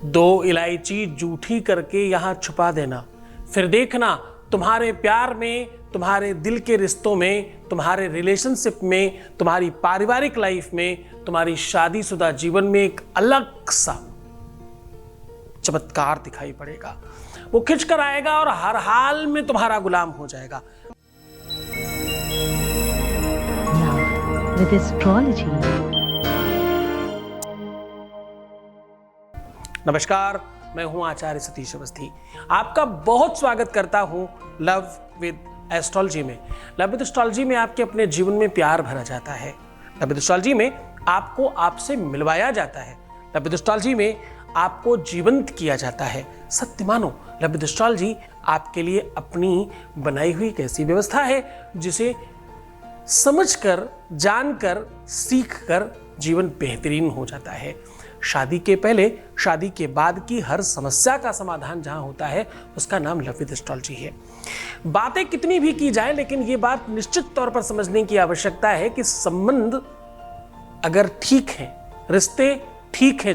2 इलायची जूठी करके यहां छुपा देना, फिर देखना तुम्हारे प्यार में, तुम्हारे दिल के रिश्तों में, तुम्हारे रिलेशनशिप में, तुम्हारी पारिवारिक लाइफ में, तुम्हारी शादीशुदा जीवन में एक अलग सा चमत्कार दिखाई पड़ेगा। वो खिंच कर आएगा और हर हाल में तुम्हारा गुलाम हो जाएगा। Now, with astrology. नमस्कार, मैं हूं आचार्य सतीश अवस्थी। आपका बहुत स्वागत करता हूं लव विद एस्ट्रोलॉजी में। लव विद एस्ट्रोलॉजी में आपके अपने जीवन में प्यार भरा जाता है। लव विद एस्ट्रोलॉजी में आपको आपसे मिलवाया जाता है। लव विद एस्ट्रोलॉजी में आपको जीवंत किया जाता है। सत्य मानो, लव विद एस्ट्रोलॉजी आपके लिए अपनी बनाई हुई एक ऐसी व्यवस्था है जिसे समझकर, जानकर, सीखकर जीवन बेहतरीन हो जाता है। शादी के पहले, शादी के बाद की हर समस्या का समाधान जहां होता है उसका नाम लव विद एस्ट्रोलॉजी है। बातें कितनी भी की जाए, लेकिन यह बात निश्चित तौर पर समझने की आवश्यकता है कि संबंध अगर ठीक है, रिश्ते ठीक है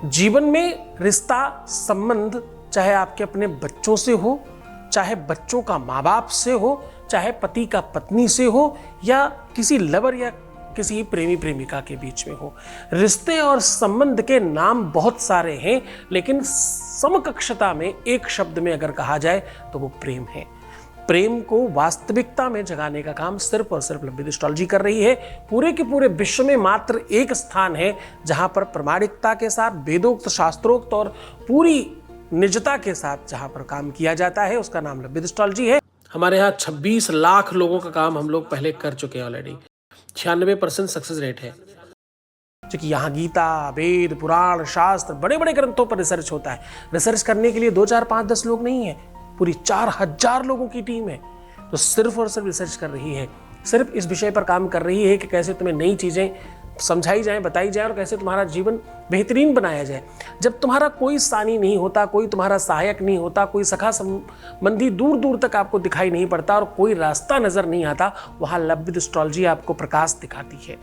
जीवन में रिश्ता संबंध चाहे आपके अपने बच्चों से हो, चाहे बच्चों का माँ बाप से हो, चाहे पति का पत्नी से हो, या किसी लवर या किसी प्रेमी प्रेमिका के बीच में हो। रिश्ते और संबंध के नाम बहुत सारे हैं, लेकिन समकक्षता में एक शब्द में अगर कहा जाए तो वो प्रेम है। प्रेम को वास्तविकता में जगाने का काम सिर्फ और सिर्फ लव विद एस्ट्रोलॉजी कर रही है। पूरे के पूरे विश्व में मात्र एक स्थान है जहां पर प्रामाणिकता के साथ, वेदोक्त, शास्त्रोक्त और पूरी निजता के साथ जहां पर काम किया जाता है, उसका नाम लव विद एस्ट्रोलॉजी है। हमारे यहाँ 26 लाख लोगों का काम हम लोग पहले कर चुके हैं ऑलरेडी। 96% सक्सेस रेट है। क्योंकि यहाँ गीता, वेद, पुराण, शास्त्र, बड़े बड़े ग्रंथों पर रिसर्च होता है। रिसर्च करने के लिए 2, 4, 5, 10 लोग नहीं है, पूरी 4000 लोगों की टीम है जो सिर्फ और सिर्फ रिसर्च कर रही है, सिर्फ इस विषय पर काम कर रही है कि कैसे तुम्हें नई चीजें समझाई जाए, बताई जाए और कैसे तुम्हारा जीवन बेहतरीन बनाया जाए। जब तुम्हारा कोई सानी नहीं होता, कोई तुम्हारा सहायक नहीं होता, कोई सखा संबंधी दूर दूर तक आपको दिखाई नहीं पड़ता और कोई रास्ता नजर नहीं आता, वहां लव विद एस्ट्रोलॉजी आपको प्रकाश दिखाती है।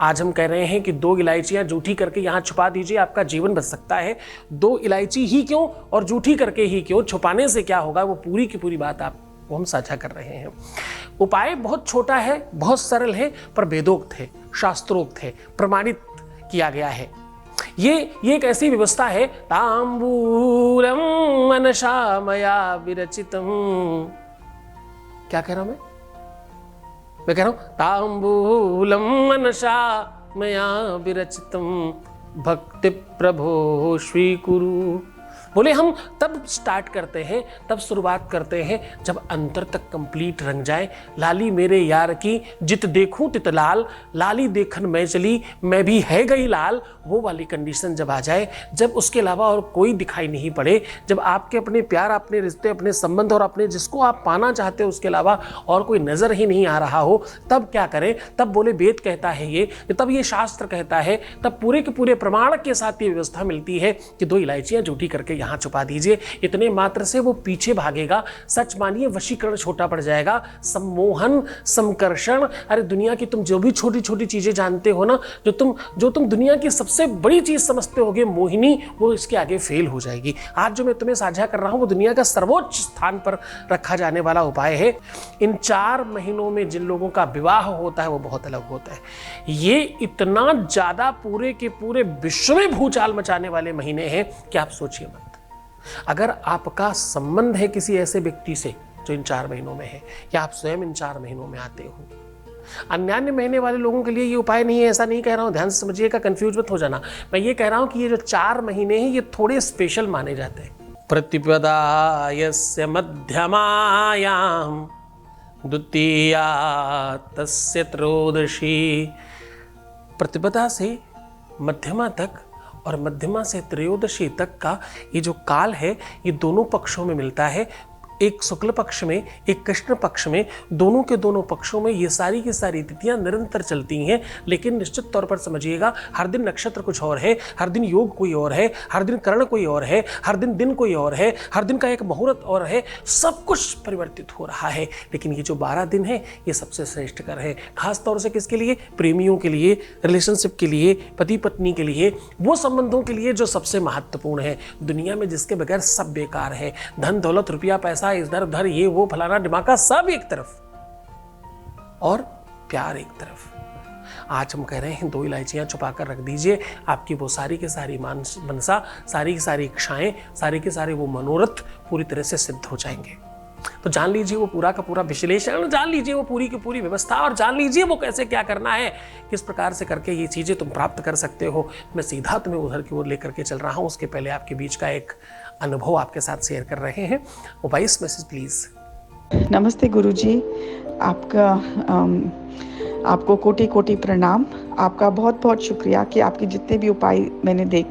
आज हम कह रहे हैं कि 2 इलायचियां जूठी करके यहां छुपा दीजिए, आपका जीवन बच सकता है। 2 इलायची ही क्यों और जूठी करके ही क्यों, छुपाने से क्या होगा, वो पूरी की पूरी बात वो हम साझा कर रहे हैं। उपाय बहुत छोटा है, बहुत सरल है, पर वेदोक्त है, शास्त्रोक्त है, प्रमाणित किया गया है। ये एक ऐसी व्यवस्था है। तांबूलम मनसा मया विरचितम। क्या कह रहा हूं मैं कह रहा हूं तांबूलम मनसा मया विरचितम भक्ति प्रभो स्वीकुरु। बोले हम तब स्टार्ट करते हैं, तब शुरुआत करते हैं जब अंतर तक कंप्लीट रंग जाए। लाली मेरे यार की जित देखूं तित लाल, लाली देखन मैं चली मैं भी है गई लाल, वो वाली कंडीशन जब आ जाए, जब उसके अलावा और कोई दिखाई नहीं पड़े, जब आपके अपने प्यार, अपने रिश्ते, अपने संबंध और अपने जिसको आप पाना चाहते हो उसके अलावा और कोई नजर ही नहीं आ रहा हो, तब क्या करें? तब बोले वेद कहता है ये, तब ये शास्त्र कहता है, तब पूरे के पूरे प्रमाण के साथ ये व्यवस्था मिलती है कि 2 इलायचियां जूठी करके यहां छुपा दीजिए। इतने मात्र से वो पीछे भागेगा। सच मानिए, वशीकरण छोटा पड़ जाएगा। सम्मोहन, समकर्षण, अरे दुनिया की तुम जो भी छोटी छोटी चीजें जानते हो ना, जो तुम दुनिया की सबसे बड़ी चीज समझते होगे, मोहिनी, वो इसके आगे फेल हो जाएगी। आज जो मैं तुम्हें साझा कर रहा हूं वो दुनिया का सर्वोच्च स्थान पर रखा जाने वाला उपाय है। इन 4 महीनों में जिन लोगों का विवाह होता है वो बहुत अलग होता है। ये इतना ज्यादा पूरे के पूरे विश्व में भूचाल मचाने वाले महीने हैं कि आप सोचिए मत। अगर आपका संबंध है किसी ऐसे व्यक्ति से जो इन 4 महीनों में है, या आप स्वयं इन 4 महीनों में आते हो, अन्य महीने वाले लोगों के लिए ये उपाय नहीं है, ऐसा नहीं कह रहा हूं, ध्यान से समझिएगा, कंफ्यूज मत हो जाना। मैं ये कह रहा हूं कि ये जो 4 महीने हैं ये थोड़े स्पेशल माने जाते हैं। प्रतिपदा यस्य मध्यमायाम द्वितीया तस्य त्रयोदशी। प्रतिपदा से मध्यमा तक और मध्यमा से त्रयोदशी तक का ये जो काल है, ये दोनों पक्षों में मिलता है। एक शुक्ल पक्ष में, एक कृष्ण पक्ष में, दोनों के दोनों पक्षों में ये सारी की सारी तिथियां निरंतर चलती हैं। लेकिन निश्चित तौर पर समझिएगा, हर दिन नक्षत्र कुछ और है, हर दिन योग कोई और है, हर दिन करण कोई और है, हर दिन दिन कोई और है, हर दिन का एक मुहूर्त और है, सब कुछ परिवर्तित हो रहा है। लेकिन ये जो 12 दिन है ये सबसे श्रेष्ठ कर है, खास तौर से किसके लिए? प्रेमियों के लिए, रिलेशनशिप के लिए, पति पत्नी के लिए, वो संबंधों के लिए जो सबसे महत्वपूर्ण है। दुनिया में जिसके बगैर सब बेकार है, धन दौलत रुपया पैसा इधर उधर ये वो फलाना ढिमाका सब एक तरफ और प्यार एक तरफ। आज हम कह रहे हैं 2 इलायचियां छुपा कर रख दीजिए, आपकी वो सारी के सारी मनसा, सारी की सारी इच्छाएं, सारे के सारे वो मनोरथ पूरी तरह से सिद्ध हो जाएंगे। तो जान लीजिए वो पूरा का पूरा विश्लेषण, जान लीजिए वो पूरी की पूरी व्यवस्था, और जान लीजिए वो कैसे क्या करना है, किस प्रकार से करके ये चीज़ें तुम प्राप्त कर सकते हो। मैं सीधा तुम्हें उधर की ओर लेकर के चल रहा हूँ। उसके पहले आपके बीच का एक अनुभव आपके साथ शेयर कर रहे हैं। Voice message please. नमस्ते गुरुजी, आपको कोटि कोटि प्रणाम। आपका बहुत बहुत शुक्रिया कि आपके जितने भी उपाय मैंने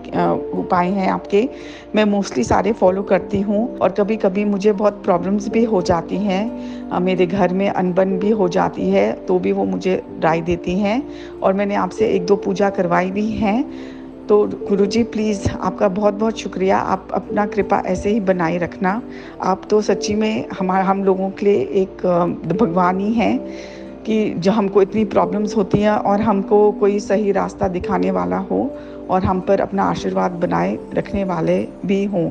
उपाय हैं आपके, मैं मोस्टली सारे फॉलो करती हूँ। और कभी कभी मुझे बहुत प्रॉब्लम्स भी हो जाती हैं, मेरे घर में अनबन भी हो जाती है, तो भी वो मुझे राय देती हैं। और मैंने आपसे 1-2 पूजा करवाई भी हैं। तो गुरुजी प्लीज़ आपका बहुत बहुत शुक्रिया, आप अपना कृपा ऐसे ही बनाए रखना। आप तो सच्ची में हम लोगों के लिए एक भगवान ही हैं कि जो हमको इतनी प्रॉब्लम्स होती हैं और हमको कोई सही रास्ता दिखाने वाला हो और हम पर अपना आशीर्वाद बनाए रखने वाले भी हों।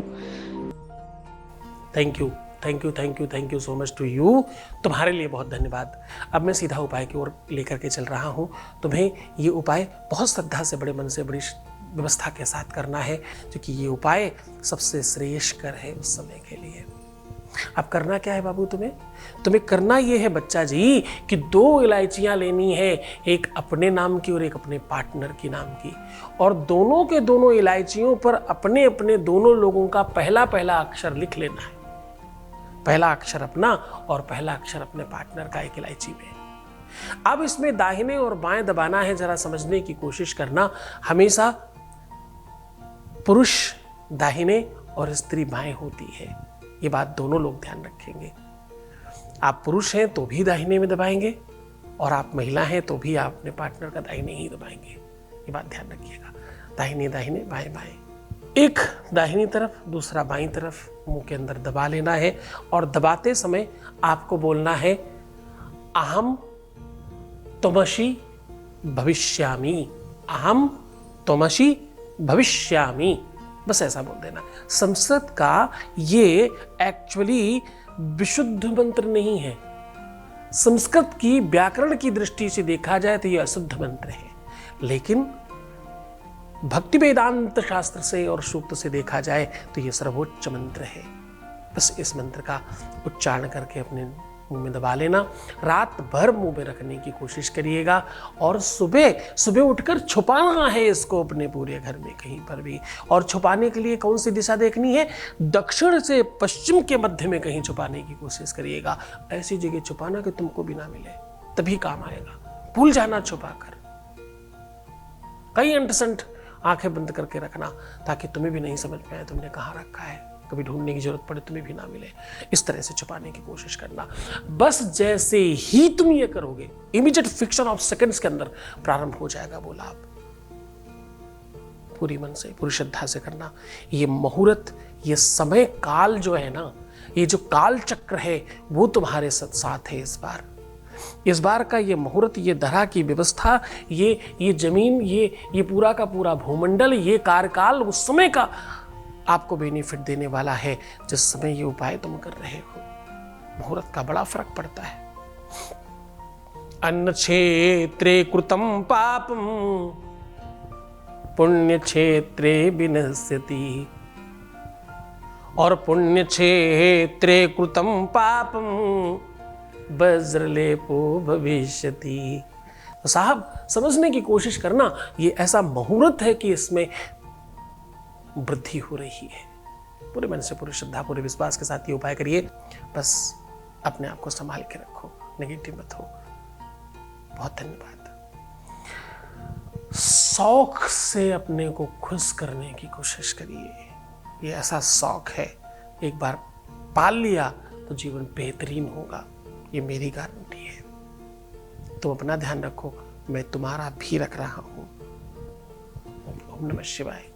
Thank you, thank you, thank you, thank you so much to you. तुम्हारे लिए बहुत धन्यवाद। अब मैं सीधा उपाय की ओर लेकर के चल रहा हूँ। तुम्हें ये उपाय बहुत श्रद्धा से, बड़े मन से, बड़ी व्यवस्था के साथ करना है, क्योंकि ये उपाय सबसे श्रेयस्कर है उस समय के लिए। अब करना क्या है बाबू? तुम्हें करना ये है बच्चा जी कि 2 इलायचियां लेनी है, एक अपने नाम की और एक अपने पार्टनर की नाम की, और दोनों के दोनों इलायचियों पर अपने अपने दोनों लोगों का पहला पहला अक्षर लिख लेना है। पहला अक्षर अपना और पहला अक्षर अपने पार्टनर का एक इलायची में। अब इसमें दाहिने और बाएं दबाना है, जरा समझने की कोशिश करना। हमेशा पुरुष दाहिने और स्त्री बाएं होती है, ये बात दोनों लोग ध्यान रखेंगे। आप पुरुष हैं तो भी दाहिने में दबाएंगे, और आप महिला हैं तो भी आप अपने पार्टनर का दाहिने ही दबाएंगे, ये बात ध्यान रखिएगा। दाहिने दाहिने, बाएं बाएं, एक दाहिनी तरफ दूसरा बाईं तरफ मुंह के अंदर दबा लेना है। और दबाते समय आपको बोलना है अहम त्वमसि भविष्यामि, अहम त्वमसि भविष्यामि, बस ऐसा बोल देना। संस्कृत का ये एक्चुअली विशुद्ध मंत्र नहीं है। संस्कृत की व्याकरण की दृष्टि से देखा जाए तो ये अशुद्ध मंत्र है, लेकिन भक्ति वेदांत शास्त्र से और सूक्त से देखा जाए तो ये सर्वोच्च मंत्र है। बस इस मंत्र का उच्चारण करके अपने मुंह में दबा लेना। रात भर मुंह में रखने की कोशिश करिएगा, और सुबह सुबह उठकर छुपाना है इसको अपने पूरे घर में कहीं पर भी। और छुपाने के लिए कौन सी दिशा देखनी है? दक्षिण से पश्चिम के मध्य में कहीं छुपाने की कोशिश करिएगा। ऐसी जगह छुपाना कि तुमको भी ना मिले, तभी काम आएगा। भूल जाना छुपाकर, कहीं अंटसंट आंखें बंद करके रखना, ताकि तुम्हें भी नहीं समझ में आए तुमने कहाँ रखा है, कभी ढूंढने की जरूरत पड़े तुम्हें भी ना मिले। इस तरह से छुपाने की कोशिश करना। बस जैसे ही तुम ये करोगे, इमीडिएट फ्रिक्शन ऑफ सेकंड्स के अंदर प्रारंभ हो जाएगा वो लाभ। पूरी मन से, पूरी श्रद्धा से करना। ये मुहूर्त, ये समय काल जो है ना, ये जो काल चक्र है वो तुम्हारे साथ है इस बार का ये मुहूर्त, ये धरा की व्यवस्था, ये जमीन, ये पूरा का पूरा भूमंडल, ये कार्यकाल उस समय का आपको बेनिफिट देने वाला है जिस समय ये उपाय तुम कर रहे हो। मुहूर्त का बड़ा फर्क पड़ता है। अन्न क्षेत्रे कृतं पापं पुण्य क्षेत्रे विनश्यति, और पुण्य क्षेत्रे कृतं पापं वज्रलेपो भविष्यति। तो साहब समझने की कोशिश करना, ये ऐसा मुहूर्त है कि इसमें वृद्धि हो रही है। पूरे मन से, पूरी श्रद्धा, पूरे विश्वास के साथ ये उपाय करिए। बस अपने आप को संभाल के रखो, नेगेटिव मत हो। बहुत धन्यवाद। शौक से अपने को खुश करने की कोशिश करिए। ये ऐसा शौक है, एक बार पाल लिया तो जीवन बेहतरीन होगा, ये मेरी गारंटी है। तुम अपना ध्यान रखो, मैं तुम्हारा भी रख रहा हूँ। ओम नमः शिवाय।